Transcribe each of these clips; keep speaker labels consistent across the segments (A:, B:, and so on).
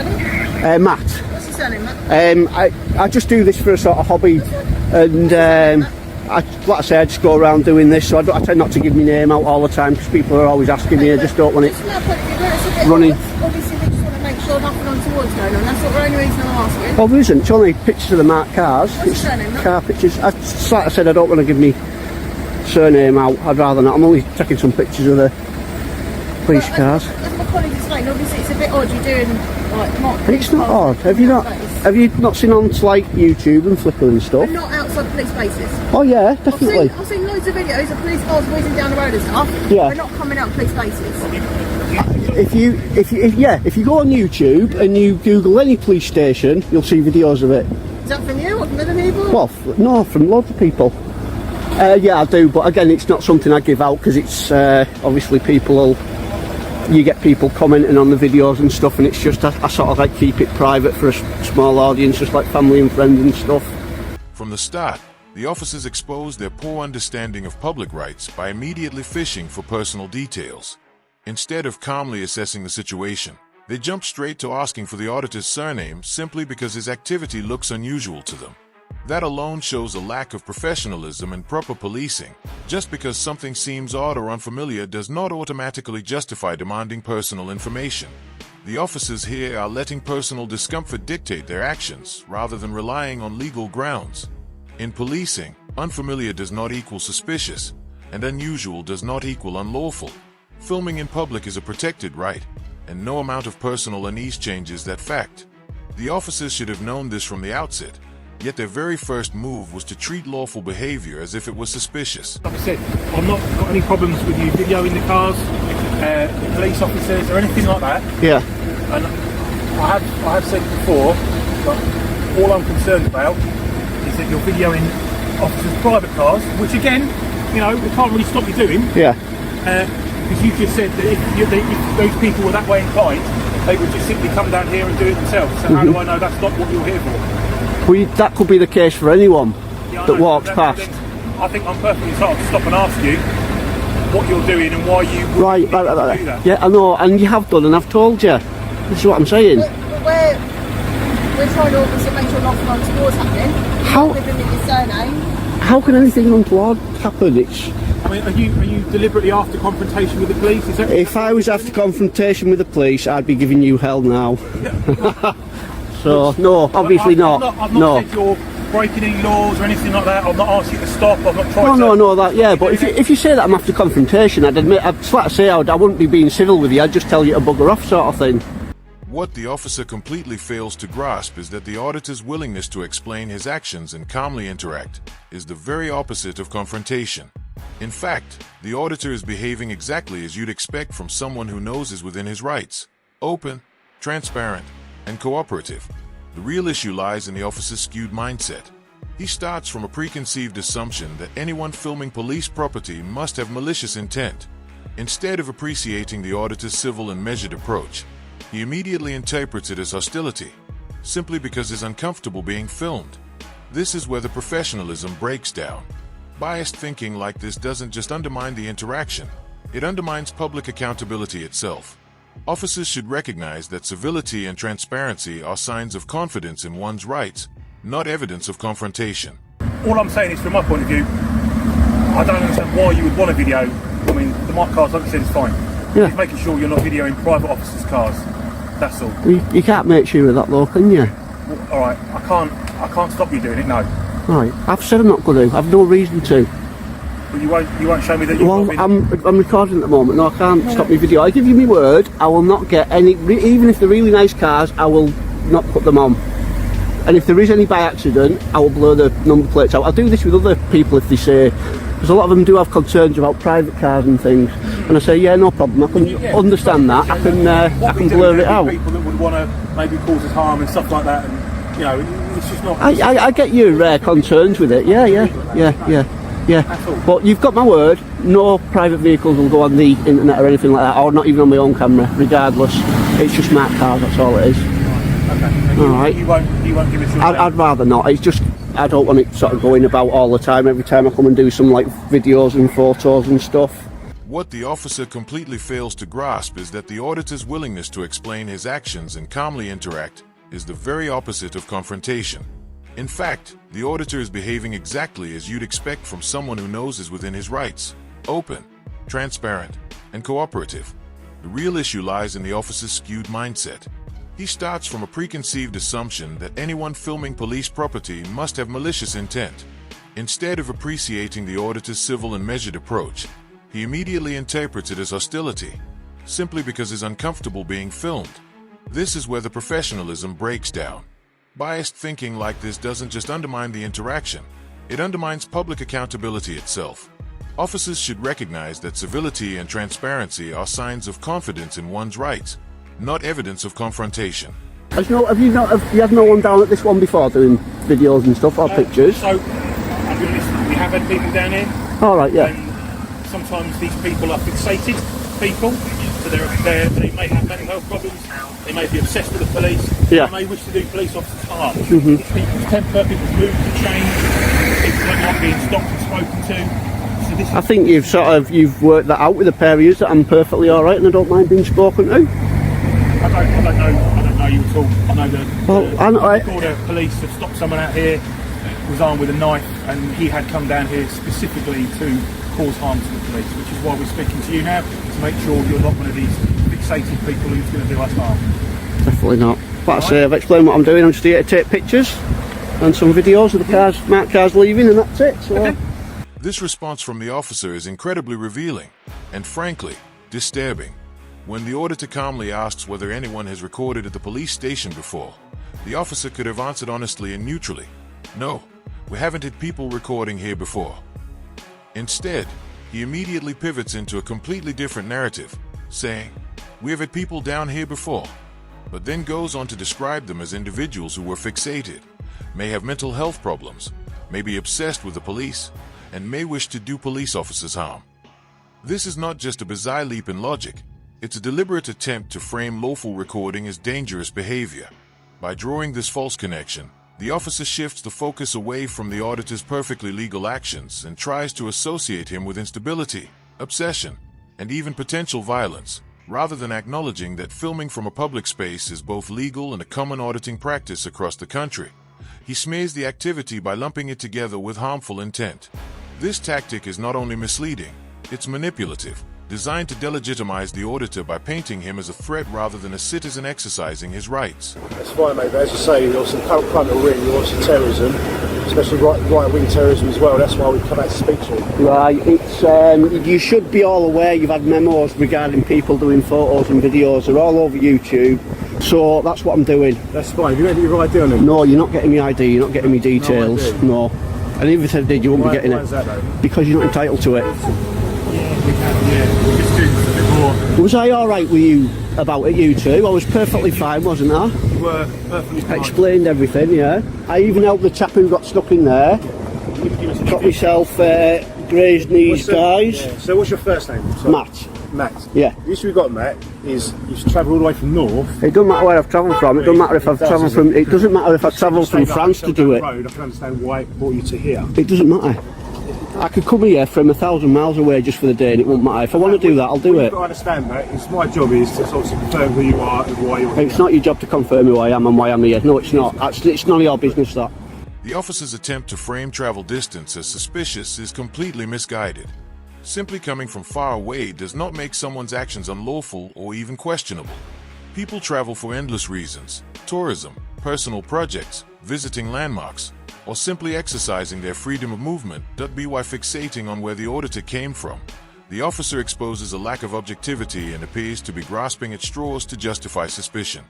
A: name? Matt.
B: What's your surname, Matt?
A: I just do this for a sort of hobby, and like I say, I just go around doing this, so I tend not to give my name out all the time because people are always asking me. I just don't want it running.
B: Obviously, we just want to make sure nothing untoward's going on. That's the only reason I'm asking.
A: Well, there isn't. It's only pictures of the marked cars.
B: What's your surname, Matt?
A: Car pictures. Like I said, I don't want to give me surname out. I'd rather not. I'm only taking some pictures of the police cars.
B: As my colleague explained, obviously it's a bit odd you're doing like not.
A: It's not odd. Have you not seen on like YouTube and Flickr and stuff?
B: But not outside police bases.
A: Oh yeah, definitely.
B: I've seen loads of videos of police cars whizzing down the road and stuff.
A: Yeah.
B: They're not coming out police bases.
A: If you go on YouTube and you Google any police station, you'll see videos of it.
B: Is that from you or from other people?
A: Well, no, from loads of people. Yeah, I do, but again, it's not something I give out because it's obviously you get people commenting on the videos and stuff, and it's just I sort of like keep it private for a small audience, just like family and friends and stuff.
C: From the start, the officers exposed their poor understanding of public rights by immediately fishing for personal details. Instead of calmly assessing the situation, they jumped straight to asking for the auditor's surname simply because his activity looks unusual to them. That alone shows a lack of professionalism and proper policing. Just because something seems odd or unfamiliar does not automatically justify demanding personal information. The officers here are letting personal discomfort dictate their actions rather than relying on legal grounds. In policing, unfamiliar does not equal suspicious, and unusual does not equal unlawful. Filming in public is a protected right, and no amount of personal unease changes that fact. The officers should have known this from the outset, yet their very first move was to treat lawful behavior as if it was suspicious.
D: Like I said, I've not got any problems with you videoing the cars, police officers or anything like that.
A: Yeah.
D: And I have said before, but all I'm concerned about is that you're videoing officers' private cars, which again, you know, we can't really stop you doing.
A: Yeah.
D: Because you just said that if those people were that way inclined, they would just simply come down here and do it themselves. So how do I know that's not what you're here for?
A: Well, that could be the case for anyone that walks past.
D: I think I'm perfectly entitled to stop and ask you what you're doing and why you would
A: Right.
D: do that.
A: Yeah, I know, and you have done, and I've told you. This is what I'm saying.
B: But we're trying to obviously make sure nothing untoward's happening.
A: How-
B: Giving me your surname.
A: How can anything untoward happen?
D: I mean, are you deliberately after confrontation with the police? Is that
A: If I was after confrontation with the police, I'd be giving you hell now. So, no, obviously not.
D: I've not said you're breaking any laws or anything like that. I've not asked you to stop. I've not tried to...
A: No, that, yeah, but if you say that I'm after confrontation, I'd admit, I'd like to say I wouldn't be being civil with you, I'd just tell you to bugger off sort of thing.
C: What the officer completely fails to grasp is that the auditor's willingness to explain his actions and calmly interact is the very opposite of confrontation. In fact, the auditor is behaving exactly as you'd expect from someone who knows is within his rights: open, transparent, and cooperative. The real issue lies in the officer's skewed mindset. He starts from a preconceived assumption that anyone filming police property must have malicious intent. Instead of appreciating the auditor's civil and measured approach, he immediately interprets it as hostility, simply because he's uncomfortable being filmed. This is where the professionalism breaks down. Biased thinking like this doesn't just undermine the interaction, it undermines public accountability itself. Officers should recognize that civility and transparency are signs of confidence in one's rights, not evidence of confrontation.
D: All I'm saying is, from my point of view, I don't understand why you would want a video. I mean, the marked cars, like I said, is fine.
A: Yeah.
D: Just making sure you're not videoing private officers' cars. That's all.
A: You can't make sure of that though, can you?
D: Well, all right, I can't stop you doing it. No.
A: Right, I've said I'm not going to. I've no reason to.
D: But you won't show me that you've
A: Well,
D: not been...
A: I'm recording at the moment. No, I can't stop my video. I give you my word, I will not get any, even if they're really nice cars, I will not put them on. And if there is any by accident, I will blur the number plates out. I'll do this with other people if they say, because a lot of them do have concerns about private cars and things. And I say, yeah, no problem, I can understand that. I can blur it out.
D: People that would want to maybe cause us harm and stuff like that, and you know, it's just not...
A: I get your concerns with it, yeah. But you've got my word, no private vehicles will go on the internet or anything like that, or not even on my own camera, regardless. It's just marked cars, that's all it is.
D: Okay.
A: Alright.
D: You won't give us your...
A: I'd rather not. It's just, I don't want it sort of going about all the time, every time I come and do some like videos and photos and stuff.
C: what the officer completely fails to grasp is that the auditor's willingness to explain his actions and calmly interact is the very opposite of confrontation. In fact, the auditor is behaving exactly as you'd expect from someone who knows is within his rights: open, transparent, and cooperative. The real issue lies in the officer's skewed mindset. He starts from a preconceived assumption that anyone filming police property must have malicious intent. Instead of appreciating the auditor's civil and measured approach, he immediately interprets it as hostility, simply because he's uncomfortable being filmed. This is where the professionalism breaks down. Biased thinking like this doesn't just undermine the interaction, it undermines public accountability itself. Officers should recognize that civility and transparency are signs of confidence in one's rights, not evidence of confrontation.
A: Have you had no one down at this one before doing videos and stuff, or pictures?
D: So, I'll be honest, we have had people down here.
A: All right, yeah.
D: And sometimes these people are fixated people, so they may have mental health problems, they may be obsessed with the police,
A: Yeah.
D: they may wish to do police officers harm. These people's temper, people's mood can change, people don't like being stopped and spoken to. So this
A: I think you've worked that out with a pair of yous that I'm perfectly all right and I don't mind being spoken to.
D: I don't know you at all. I know the border police have stopped someone out here who was armed with a knife, and he had come down here specifically to cause harm to the police, which is why we're speaking to you now, to make sure you're not one of these fixated people who's going to do us harm.
A: Definitely not. But I say, I've explained what I'm doing. I'm just here to take pictures and some videos of the marked cars leaving, and that's it. So.
C: This response from the officer is incredibly revealing and, frankly, disturbing. When the auditor calmly asks whether anyone has recorded at the police station before, the officer could have answered honestly and neutrally, "No, we haven't had people recording here before." Instead, he immediately pivots into a completely different narrative, saying, "We have had people down here before," but then goes on to describe them as individuals who were fixated, may have mental health problems, may be obsessed with the police, and may wish to do police officers harm. This is not just a bizarre leap in logic, it's a deliberate attempt to frame lawful recording as dangerous behavior. By drawing this false connection, the officer shifts the focus away from the auditor's perfectly legal actions and tries to associate him with instability, obsession, and even potential violence, rather than acknowledging that filming from a public space is both legal and a common auditing practice across the country. He smears the activity by lumping it together with harmful intent. This tactic is not only misleading, it's manipulative, designed to delegitimize the auditor by painting him as a threat rather than a citizen exercising his rights.
E: That's fine, mate, but as you say, you're also current crime of ring, you're also terrorism, especially right-wing terrorism as well. That's why we come out to speak to you.
A: Right, it's you should be all aware you've had memos regarding people doing photos and videos. They're all over YouTube, so that's what I'm doing.
E: That's fine. Have you got your ID on them?
A: No, you're not getting my ID, you're not getting me details. No. And even if I did, you wouldn't be getting
E: why
A: it.
E: is that, though?
A: Because you're not entitled to it.
D: We'll just do this a bit more.
A: Was I alright with you about it, you two? I was perfectly fine, wasn't I?
D: You were perfectly fine.
A: Explained everything, yeah. I even helped the chap who got stuck in there. Got myself grazed knees, guys.
E: Yeah. So what's your first name? Sorry.
A: Matt.
E: Matt.
A: Yeah.
E: The issue we've got, Matt, is you've travelled all the way from north.
A: It doesn't matter where I've travelled from. It doesn't matter if I've travelled from. It doesn't matter if I've travelled from France to do it.
E: I can understand why it brought you to here.
A: It doesn't matter. I could come here from 1,000 miles away just for the day, and it won't matter. If I want to do that, I'll do
E: What
A: it.
E: you've got to understand, Matt, is my job is to sort of confirm who you are and why you're here.
A: It's not your job to confirm who I am and why I'm here. No, it's not. It's none of your business, that.
C: The officer's attempt to frame travel distance as suspicious is completely misguided. Simply coming from far away does not make someone's actions unlawful or even questionable. People travel for endless reasons: tourism, personal projects, visiting landmarks, or simply exercising their freedom of movement. By fixating on where the auditor came from, the officer exposes a lack of objectivity and appears to be grasping at straws to justify suspicion.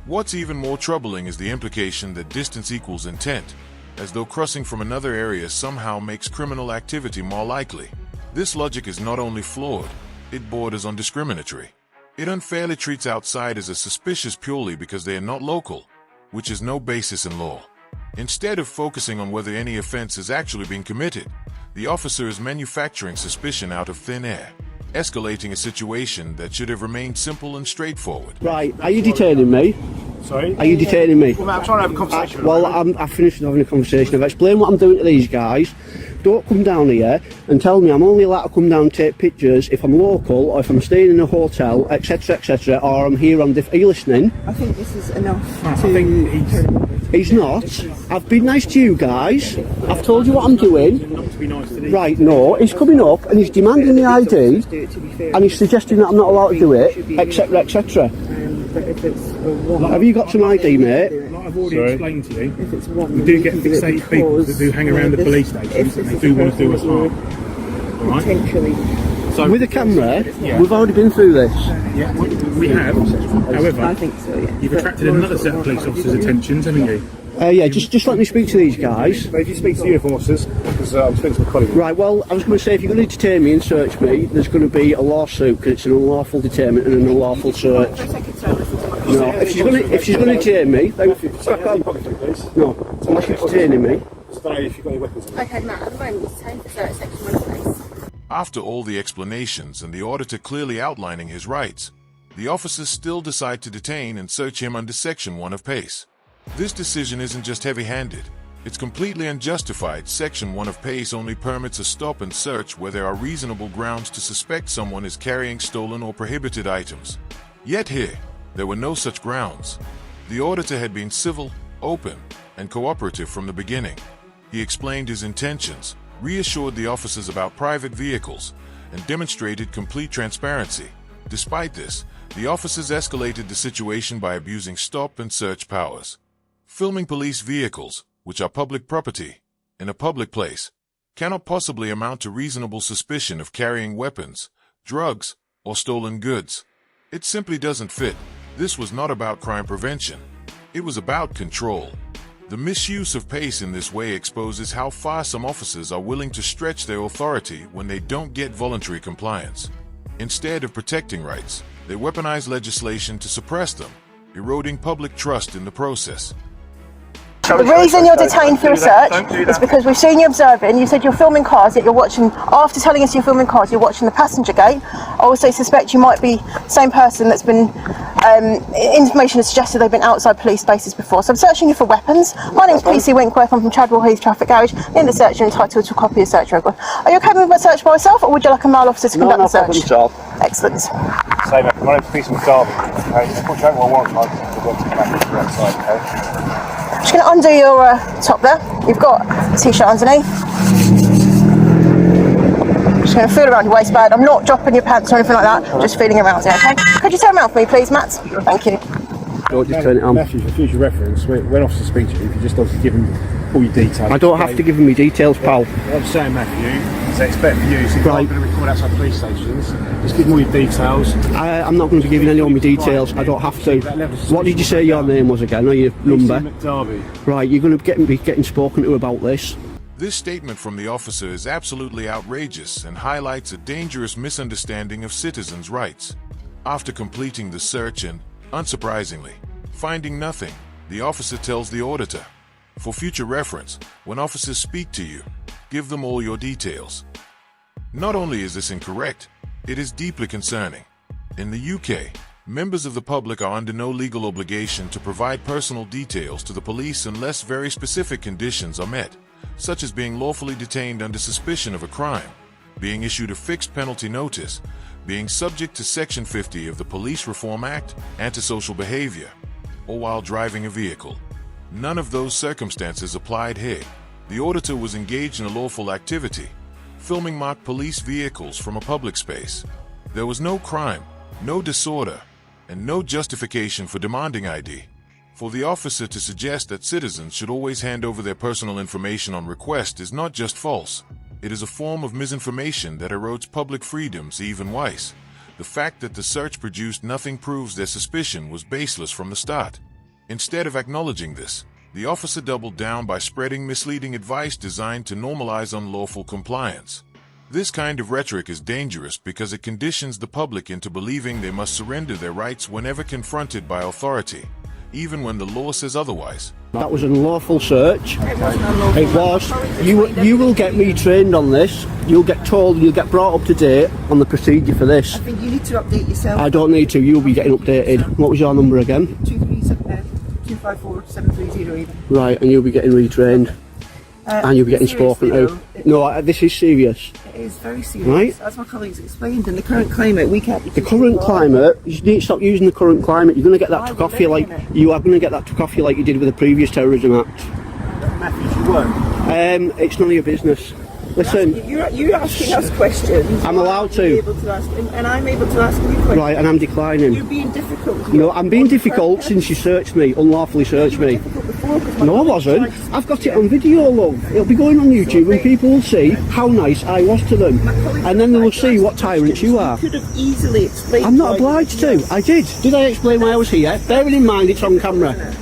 C: What's even more troubling is the implication that distance equals intent, as though crossing from another area somehow makes criminal activity more likely. This logic is not only flawed, it borders on discriminatory. It unfairly treats outsiders as suspicious purely because they are not local, which is no basis in law. Instead of focusing on whether any offense has actually been committed, the officer is manufacturing suspicion out of thin air, escalating a situation that should have remained simple and straightforward.
A: Right, are you detaining me?
E: Sorry?
A: Are you detaining me?
E: Well, Matt, I'm trying to have a conversation.
A: I've finished having a conversation. I've explained what I'm doing to these guys. don't come down here and tell me I'm only allowed to come down and take pictures if I'm local or if I'm staying in a hotel, etc., or I'm here on are you listening?
F: I think this is enough
D: I think
A: He's not. I've been nice to you guys. I've told you what I'm doing.
D: not to be nice to these.
A: Right, no, he's coming up and he's demanding the ID and he's suggesting that I'm not allowed to do it, etc., etc. Have you got some ID, mate?
D: Like I've already explained to you, we do get fixated people that do hang around the police stations and they do want to do us harm. Alright?
F: Potentially.
D: So,
A: With a camera,
D: Yeah.
A: we've already been through this.
D: yeah, we have. However,
F: I think so, yeah.
D: you've attracted another set of police officers' attentions, haven't you?
A: Yeah, just let me speak to these guys.
E: If you speak to the uniform officers, because I'm speaking to my colleague.
A: Right, well, I was going to say, if you're going to detain me and search me, there's going to be a lawsuit because it's an unlawful detainment and an unlawful search. No, if she's going to detain me, then crack on. No, unless you're detaining me.
E: I don't know if you've got any weapons on you.
B: Okay, Matt, at the moment it's 10 for search section 1 place.
C: After all the explanations and the auditor clearly outlining his rights, the officers still decide to detain and search him under Section 1 of PACE. This decision isn't just heavy-handed, it's completely unjustified. Section 1 of PACE only permits a stop and search where there are reasonable grounds to suspect someone is carrying stolen or prohibited items. Yet here, there were no such grounds. The auditor had been civil, open, and cooperative from the beginning. He explained his intentions, reassured the officers about private vehicles, and demonstrated complete transparency. Despite this, the officers escalated the situation by abusing stop and search powers. Filming police vehicles, which are public property, in a public place, cannot possibly amount to reasonable suspicion of carrying weapons, drugs, or stolen goods. It simply doesn't fit. This was not about crime prevention. It was about control. The misuse of PACE in this way exposes how far some officers are willing to stretch their authority when they don't get voluntary compliance. Instead of protecting rights, they weaponize legislation to suppress them, eroding public trust in the process.
G: The reason you're detained for research is because we've seen you observing. You said you're filming cars, yet you're watching, after telling us you're filming cars, you're watching the passenger gate. I also suspect you might be the same person that's been, information has suggested they've been outside police spaces before. So I'm searching you for weapons. My name's PC Winkworth, I'm from Chadwell Heath Traffic Garage. In the search, you're entitled to a copy of the search record. Are you okay with a search by myself, or would you like a male officer to conduct the search? Excellent.
E: Say that, my name's Peter McDarby. Okay, I've got Chadwell warrant card. I've got to come back to the outside, okay?
G: I'm just going to undo your top there. You've got a t-shirt underneath. Just going to feel around your waistband. I'm not dropping your pants or anything like that. Just feeling around it, okay? Could you turn around for me, please, Matt? Thank you.
A: Don't just turn it on.
E: Matthew, for future reference, when officers speak to you, if you just obviously give them all your details.
A: I don't have to give him me details, pal.
E: I'm saying, Matthew, so it's better for you. So if you're
A: Right.
E: going to record outside police stations, just give them all your details.
A: I'm not going to be giving any of my details. I don't have to. What did you say your name was again, or your number?
E: McDarby.
A: Right, you're going to be getting spoken to about this.
C: This statement from the officer is absolutely outrageous and highlights a dangerous misunderstanding of citizens' rights. After completing the search and, unsurprisingly, finding nothing, the officer tells the auditor, for future reference, when officers speak to you, give them all your details. Not only is this incorrect, it is deeply concerning. In the UK, members of the public are under no legal obligation to provide personal details to the police unless very specific conditions are met, such as being lawfully detained under suspicion of a crime, being issued a fixed penalty notice, being subject to Section 50 of the Police Reform Act, antisocial behavior, or while driving a vehicle. None of those circumstances applied here. The auditor was engaged in a lawful activity, filming marked police vehicles from a public space. There was no crime, no disorder, and no justification for demanding ID. For the officer to suggest that citizens should always hand over their personal information on request is not just false, it is a form of misinformation that erodes public freedoms even worse. The fact that the search produced nothing proves their suspicion was baseless from the start. Instead of acknowledging this, the officer doubled down by spreading misleading advice designed to normalize unlawful compliance. This kind of rhetoric is dangerous because it conditions the public into believing they must surrender their rights whenever confronted by authority, even when the law says otherwise.
A: That was an unlawful search. It was. You will get retrained on this. You'll get told, you'll get brought up to date on the procedure for this.
F: I think you need to update yourself.
A: I don't need to, you'll be getting updated. What was your number again?
F: 254 730 even.
A: Right, and you'll be getting retrained. and you'll be getting spoken to. No, this is serious.
F: It is very serious.
A: Right.
F: As my colleagues explained, in the current climate, we can't...
A: The current climate, you need to stop using the current climate. You're going to get that took off you like you are going to get that took off you like you did with the previous terrorism act.
E: Matthew, you weren't.
A: It's none of your business. Listen,
F: You're asking us questions.
A: I'm allowed to.
F: Able to ask, and I'm able to ask you questions.
A: Right, and I'm declining.
F: You're being difficult here.
A: No, I'm being difficult since you searched me, unlawfully searched me. No, I wasn't. I've got it on video, love. It'll be going on YouTube and people will see how nice I was to them. And then they will see what tyrants you are.
F: You could have easily explained.
A: I'm not obliged to. I did. Did I explain why I was here? Bearing in mind it's on camera.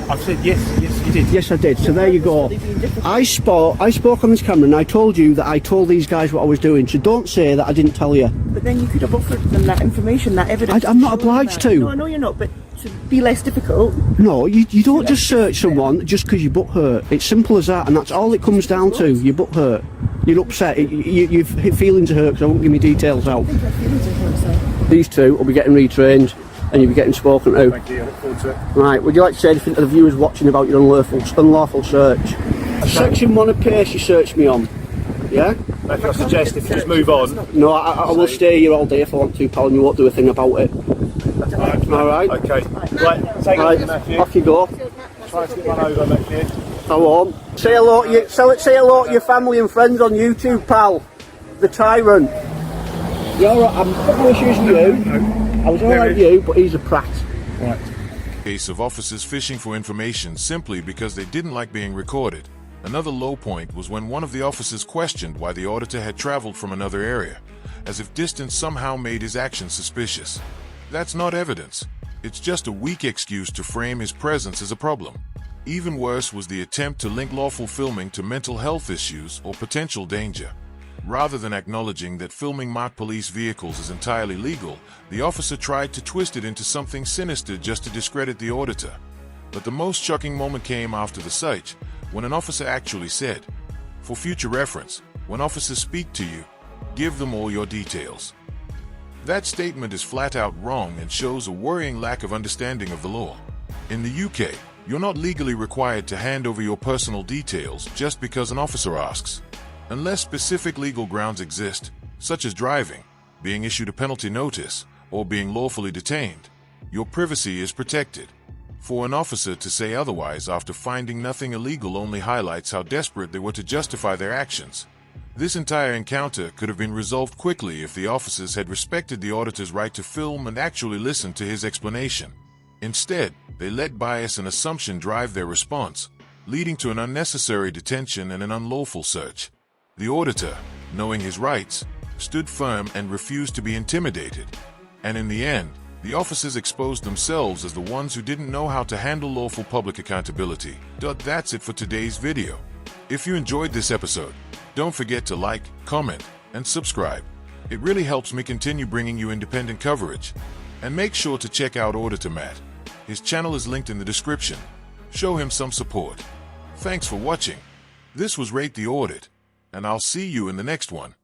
D: I've said yes, you did.
A: Yes, I did. So there you go. I spoke on this camera and I told you that I told these guys what I was doing. So don't say that I didn't tell you.
F: But then you could have offered them that information, that evidence.
A: I'm not obliged to.
F: No, I know you're not, but to be less difficult.
A: No, you don't just search someone just because your butt hurt. It's simple as that, and that's all it comes down to. Your butt hurt. You're upset. Your feelings are hurt because I won't give me details out. These two will be getting retrained and you'll be getting spoken to.
E: Thank you, I look forward to it.
A: Right, would you like to say anything to the viewers watching about your unlawful search? Section 1 of PACE you searched me on. Yeah?
E: Matthew, I suggest if you just move on.
A: No, I will stay here all day if I want to, pal, and you won't do a thing about it. Alright?
E: Okay. Right, take it, Matthew.
A: Off you go.
E: Try to get one over, Matthew.
A: I won't. Say hello to your family and friends on YouTube, pal. The tyrant. You're alright, I've got no issues with you. I was alright with you, but he's a prat.
E: Right.
C: Case of officers fishing for information simply because they didn't like being recorded. Another low point was when one of the officers questioned why the auditor had traveled from another area, as if distance somehow made his actions suspicious. That's not evidence. It's just a weak excuse to frame his presence as a problem. Even worse was the attempt to link lawful filming to mental health issues or potential danger. Rather than acknowledging that filming mock police vehicles is entirely legal, the officer tried to twist it into something sinister just to discredit the auditor. But the most shocking moment came after the search, when an officer actually said, "For future reference, when officers speak to you, give them all your details." That statement is flat out wrong and shows a worrying lack of understanding of the law. In the UK, you're not legally required to hand over your personal details just because an officer asks. Unless specific legal grounds exist, such as driving, being issued a penalty notice, or being lawfully detained, your privacy is protected. For an officer to say otherwise after finding nothing illegal only highlights how desperate they were to justify their actions. This entire encounter could have been resolved quickly if the officers had respected the auditor's right to film and actually listened to his explanation. Instead, they let bias and assumption drive their response, leading to an unnecessary detention and an unlawful search. The auditor, knowing his rights, stood firm and refused to be intimidated. And in the end, the officers exposed themselves as the ones who didn't know how to handle lawful public accountability. That's it for today's video. If you enjoyed this episode, don't forget to like, comment, and subscribe. It really helps me continue bringing you independent coverage. And make sure to check out Auditor Matt. His channel is linked in the description. Show him some support. Thanks for watching. This was Rate the Audit, and I'll see you in the next one.